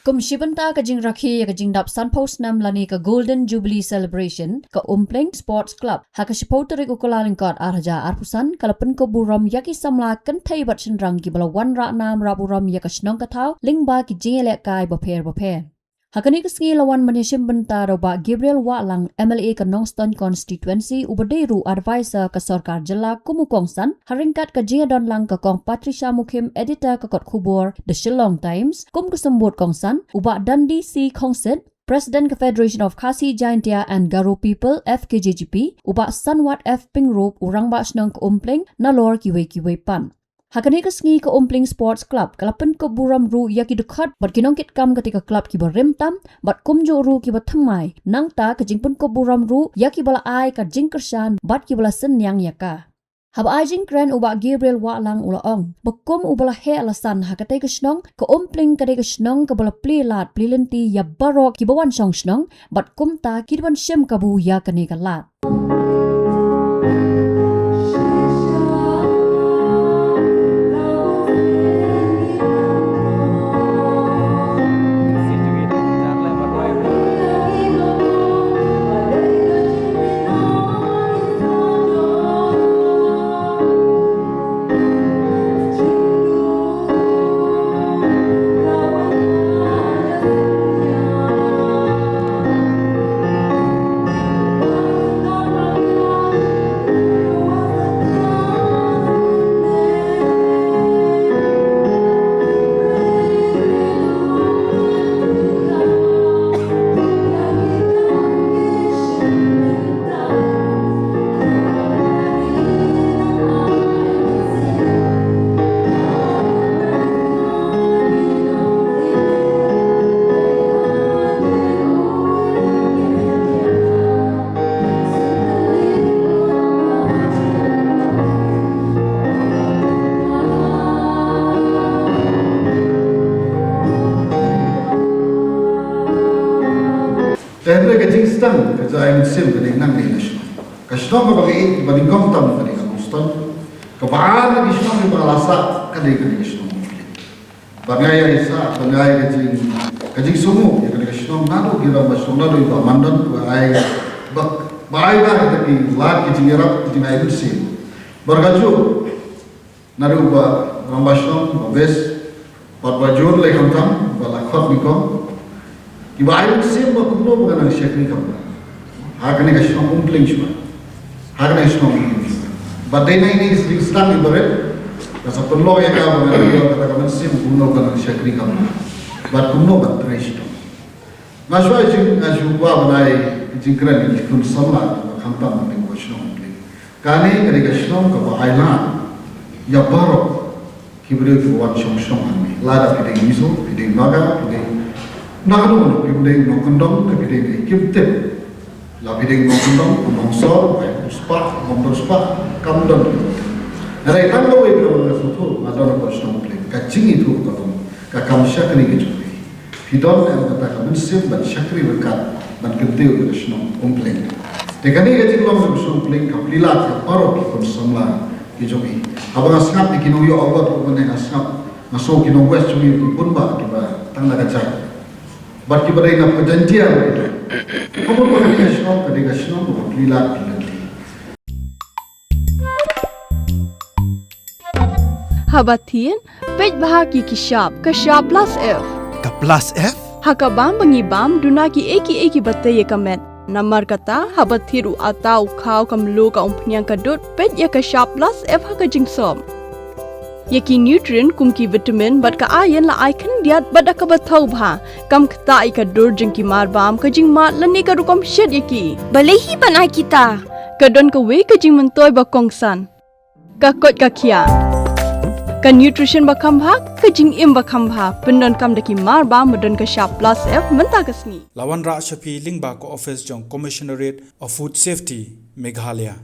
Kum shibanta ka jing rakhi ka jing dap sunpost nam lani ka Golden Jubilee Celebration ka Umpleng Sports Club ha ka shipoteri ukulalingkot arhaja arpusan kalapan ko buram yaki samla kan thai bat shenrang ki bala wan ra nam raburam yaka shnong ka thau lingba ki jing ele kai baper Hakani ka sngi lawan manishim banta roba Gabriel Walang MLA ka Nongston constituency ubaderu advisor ka Sarkar Jilla Kumukongsan haringkat ka jingadon lang ka kong Patricia Mukim editor ka kot khubor The Shillong Times kum kasambut kongsan uba Dundee C Kongsit President ka Federation of Khasi Jaintia and Garo People FKJGP uba Sanwat F Pingrop urang ba snong ka Umpleng nalor kiwe pan Hakani ka sngi ka Umpleng Sports Club kalapan ko buram ru yaki dekat bat kinongkit kam ketika club ki beremtam bat kumjo ru ki bathamai nangta ka jingpun ko buram ru yaki bala ai ka jingkersan bat ki bala senyang yaka haba ai jing kren uba Gabriel Walang ulaong bakum ubala he alasan hakate ka snong ka Umpleng ka snong ka bala plilat plilenti ya barok ki bawan song snong bat kumta ki ban shem ka bu ya kani ka lat Tehre ka jingstang ka jaim sim ka nang ni nasho. Ka shnong ka bagi bading komtam ka ni Boston. Ka baan ni shnong ni balasa ka ni shnong. Bangaya isa bangaya ka jing sumu ya ka shnong nado gira masong nado iba mandan ka ai bak bai ba ka ki lat ki jingerap ki jingai sim. Bargaju naru ba rambashnong ba bes patwajur le komtam bala khot nikom Iba ayo sim ba kumno ba nang shekri kam. Hakane ka shnong Umpleng shwa. Hakane shnong shwa. Ba dai nai ni stang ibare. Ka sa punlo ya ka ba nang yo ka ka sim kumno ba nang shekri kam. Ba kumno ba tresh to. Ma shwa jing na shwa ba nai jingkran ni kun samla ba khamta ma ni ko shnong Umpleng. Kane ka shnong ka ba ailan. Ya baro kibre ki wan shnong ani. Lada piding miso, piding naga, piding Nakano piding nokondong piding ikiptip la piding nokondong kumongsor uspa momdospa kamdon nare tango we bro foto adon ko Umpleng ka jingi tu ko ka kam shakri ke chupi pidon am kata ka sim ban shakri berkat ban kente u Umpleng te kani ke jinglom Umpleng ka plilat ka paro ki kon samla ki chupi abang asngap ki no yo awat ko ne asngap maso ki no west chumi punba ki ba tangla ka chai But kita berada pada janjian itu. Kamu boleh kadang shnong lilat pilati. Habatin, pej bahagi kashab plus F. Ka plus F? Hakabam bangibam dunaki eki batay kamet. Namar kata habatiru atau kau kamlu ka umpunyang kadut pej ya kashab plus F hakajingsom. Yaki nutrient kumki vitamin bat ka ayan la icon diat bat ka bathau bha kam kta ka dur jingki mar bam ka jing mat lani ka rukom shed yaki balehi banai kita ka don ka we ka jing mentoy ba kongsan ka kot ka khia ka nutrition ba kham bha ka jing im ba kham bha pendon kam daki mar bam don ka sharp plus F menta ka sni Lawan Ra Shafi Lingba ko office jong Commissionerate of Food Safety Meghalaya